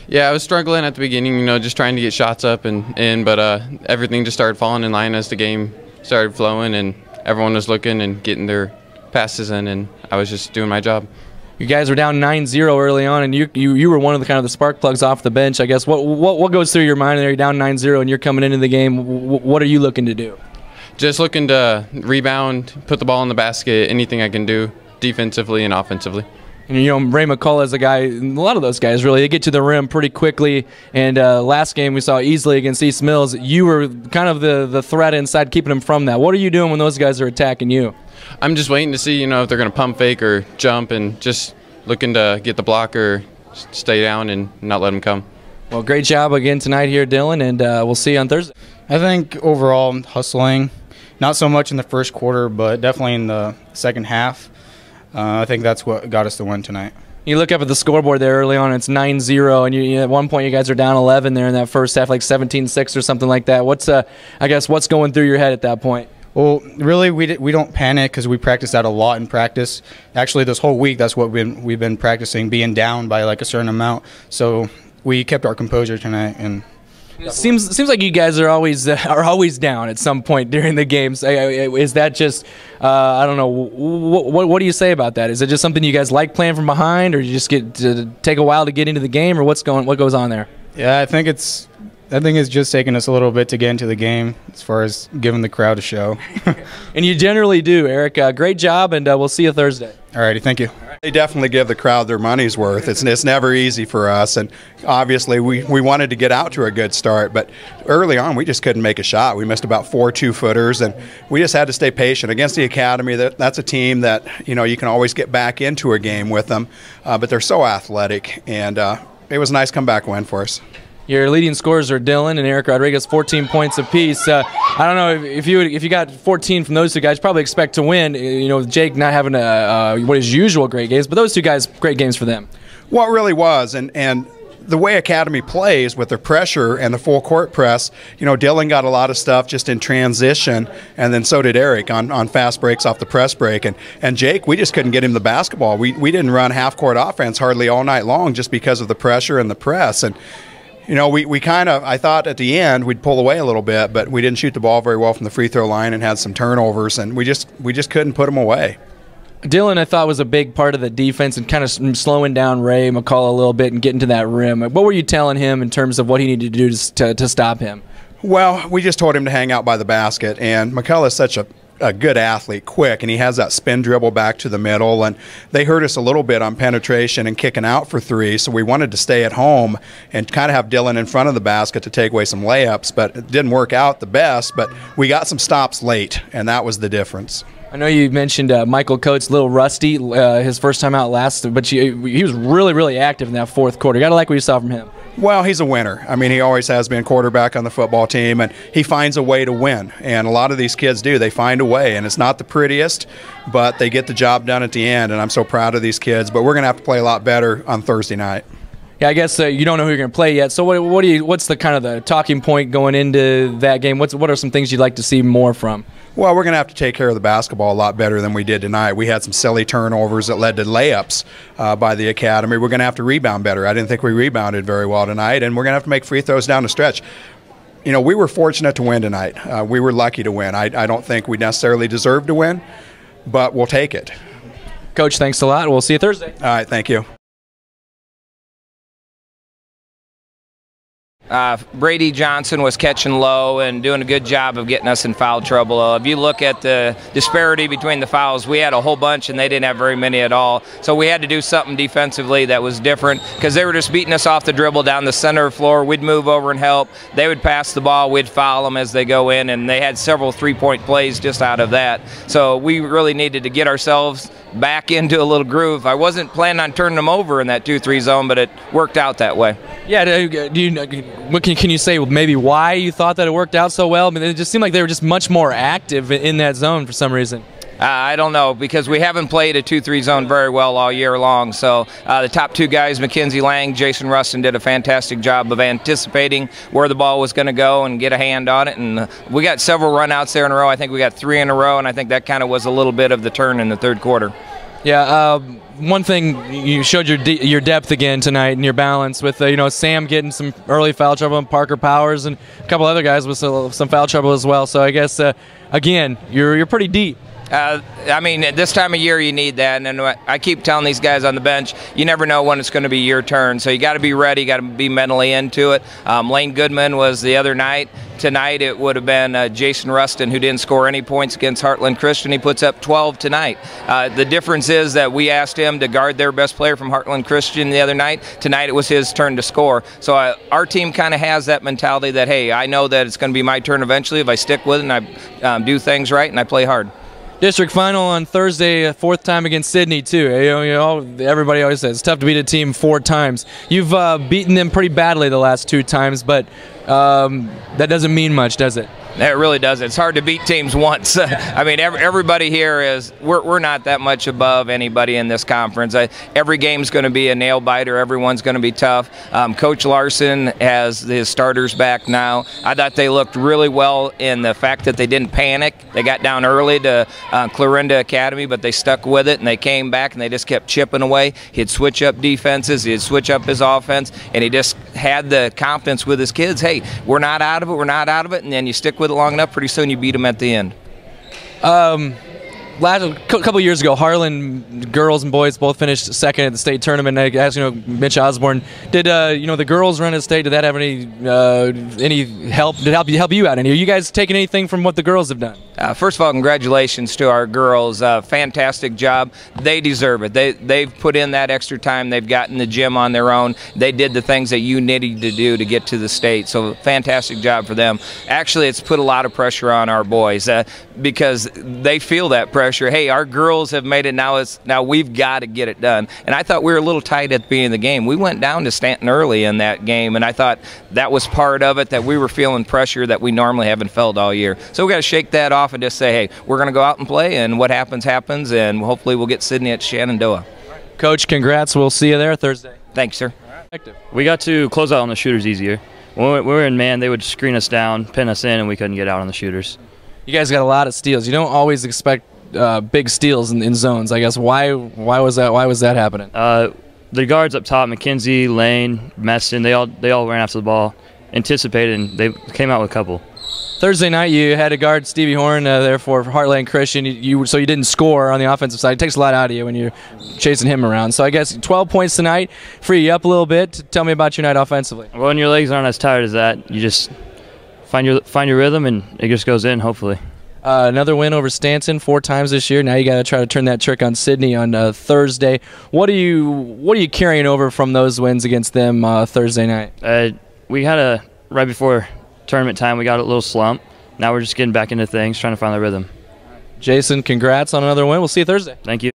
Yeah, I was struggling at the beginning, just trying to get shots up but everything just started falling in line as the game started flowing, and everyone was looking and getting their passes in, and I was just doing my job. You guys were down 9-0 early on, and you were one of the spark plugs off the bench, I guess. What goes through your mind there? You're down 9-0 and you're coming into the game. What are you looking to do? Just looking to rebound, put the ball in the basket, anything I can do defensively and offensively. And Ray McCullough is a guy, a lot of those guys really, they get to the rim pretty quickly. And last game we saw easily against East Mills, you were kind of the threat inside, keeping them from that. What are you doing when those guys are attacking you? I'm just waiting to see, if they're going to pump fake or jump, and just looking to get the block or stay down and not let them come. Well, great job again tonight here, Dylan, and we'll see you on Thursday. I think overall hustling, not so much in the first quarter, but definitely in the second half. I think that's what got us the win tonight. You look up at the scoreboard there early on, it's 9-0, and at one point you guys are down 11 there in that first half, like 17-6 or something like that. What's going through your head at that point? Well, really, we don't panic because we practice that a lot in practice. Actually, this whole week, that's what we've been practicing, being down by like a certain amount. So we kept our composure tonight. And it seems like you guys are always down at some point during the games. Is that just I don't know? What do you say about that? Is it just something you guys like playing from behind, or you just get to take a while to get into the game, or what goes on there? Yeah, I think it's just taking us a little bit to get into the game as far as giving the crowd a show. And you generally do, Eric. Great job, and we'll see you Thursday. All righty, thank you. They definitely give the crowd their money's worth. It's never easy for us, and obviously we wanted to get out to a good start, but early on we just couldn't make a shot. We missed about 4 2-footers, and we just had to stay patient. Against the Academy, that's a team that you can always get back into a game with them, but they're so athletic, and it was a nice comeback win for us. Your leading scorers are Dylan and Eric Rodriguez, 14 points apiece. I don't know if you got 14 from those two guys, probably expect to win. Jake not having what his usual great games, but those two guys, great games for them. Well, it really was, and the way Academy plays with their pressure and the full court press, Dylan got a lot of stuff just in transition, and then so did Eric on fast breaks off the press break. And Jake, we just couldn't get him the basketball. We didn't run half-court offense hardly all night long just because of the pressure and the press. And we kind of, I thought at the end we'd pull away a little bit, but we didn't shoot the ball very well from the free throw line and had some turnovers, and we just couldn't put them away. Dylan, I thought, was a big part of the defense and kind of slowing down Ray McCullough a little bit and getting to that rim. What were you telling him in terms of what he needed to do to stop him? Well, we just told him to hang out by the basket, and McCullough is such a good athlete, quick, and he has that spin dribble back to the middle, and they hurt us a little bit on penetration and kicking out for 3, so we wanted to stay at home and kind of have Dylan in front of the basket to take away some layups, but it didn't work out the best, but we got some stops late, and that was the difference. I know you mentioned Michael Coates, a little rusty, his first time out last, but he was really, really active in that fourth quarter. You got to like what you saw from him. Well, he's a winner. I mean, he always has been quarterback on the football team, and he finds a way to win. And a lot of these kids do. They find a way, and it's not the prettiest, but they get the job done at the end, and I'm so proud of these kids. But we're going to have to play a lot better on Thursday night. Yeah, I guess you don't know who you're going to play yet. So what's the kind of the talking point going into that game? What are some things you'd like to see more from? Well, we're going to have to take care of the basketball a lot better than we did tonight. We had some silly turnovers that led to layups by the Academy. We're going to have to rebound better. I didn't think we rebounded very well tonight, and we're going to have to make free throws down the stretch. We were fortunate to win tonight. We were lucky to win. I don't think we necessarily deserved to win, but we'll take it. Coach, thanks a lot. We'll see you Thursday. All right, thank you. Brady Johnson was catching low and doing a good job of getting us in foul trouble. If you look at the disparity between the fouls, we had a whole bunch and they didn't have very many at all. So we had to do something defensively that was different because they were just beating us off the dribble down the center of the floor. We'd move over and help. They would pass the ball. We'd foul them as they go in, and they had several three-point plays just out of that. So we really needed to get ourselves back into a little groove. I wasn't planning on turning them over in that 2-3 zone, but it worked out that way. Yeah, can you say maybe why you thought that it worked out so well? I mean, it just seemed like they were just much more active in that zone for some reason. I don't know, because we haven't played a 2-3 zone very well all year long. So the top two guys, Mackenzie Lang, Jason Rusten, did a fantastic job of anticipating where the ball was going to go and get a hand on it. And we got several runouts there in a row. I think we got 3 in a row, and I think that kind of was a little bit of the turn in the third quarter. Yeah, one thing, you showed your depth again tonight and your balance with Sam getting some early foul trouble and Parker Powers and a couple other guys with some foul trouble as well. So I guess again you're pretty deep. I mean, at this time of year, you need that. And I keep telling these guys on the bench, you never know when it's going to be your turn. So you got to be ready. You got to be mentally into it. Lane Goodman was the other night. Tonight, it would have been Jason Rusten, who didn't score any points against Heartland Christian. He puts up 12 tonight. The difference is that we asked him to guard their best player from Heartland Christian the other night. Tonight, it was his turn to score. So our team kind of has that mentality that, hey, I know that it's going to be my turn eventually if I stick with it and I do things right and I play hard. District final on Thursday, fourth time against Sidney too. Everybody always says it's tough to beat a team 4 times. You've beaten them pretty badly the last 2 times, but that doesn't mean much, does it? It really does. It's hard to beat teams once. I mean, everybody here we're not that much above anybody in this conference. Every game's going to be a nail biter. Everyone's going to be tough. Coach Larsen has his starters back now. I thought they looked really well in the fact that they didn't panic. They got down early to Clarinda Academy, but they stuck with it and they came back and they just kept chipping away. He'd switch up defenses. He'd switch up his offense, and he just had the confidence with his kids. Hey, we're not out of it. We're not out of it. And then you stick with it long enough, pretty soon you beat them at the end. A couple years ago, Harlan girls and boys both finished second at the state tournament. I asked Mitch Osborne, did the girls run at state? Did that have any help? Did it help you out any? Are you guys taking anything from what the girls have done? First of all, congratulations to our girls. Fantastic job. They deserve it. They've put in that extra time. They've gotten the gym on their own. They did the things that you needed to do to get to the state. So fantastic job for them. Actually, it's put a lot of pressure on our boys because they feel that pressure. Hey, our girls have made it. Now we've got to get it done. And I thought we were a little tight at the beginning of the game. We went down to Stanton early in that game, and I thought that was part of it, that we were feeling pressure that we normally haven't felt all year. So we got to shake that off and just say, hey, we're going to go out and play, and what happens, happens, and hopefully we'll get Sidney at Shenandoah. Coach, congrats. We'll see you there Thursday. Thanks, sir. We got to close out on the shooters easier. When we were in man, they would screen us down, pin us in, and we couldn't get out on the shooters. You guys got a lot of steals. You don't always expect big steals in zones, I guess. Why was that happening? The guards up top, McKenzie, Lane, Meston, they all ran after the ball, anticipated, and they came out with a couple. Thursday night, you had to guard Stevie Horn there for Heartland Christian. So you didn't score on the offensive side. It takes a lot out of you when you're chasing him around. So I guess 12 points tonight, free you up a little bit. Tell me about your night offensively. Well, when your legs aren't as tired as that, you just find your rhythm, and it just goes in, hopefully. Another win over Stanton 4 times this year. Now you got to try to turn that trick on Sidney on Thursday. What are you carrying over from those wins against them Thursday night? We had right before tournament time, we got a little slump. Now we're just getting back into things, trying to find the rhythm. Jason, congrats on another win. We'll see you Thursday. Thank you.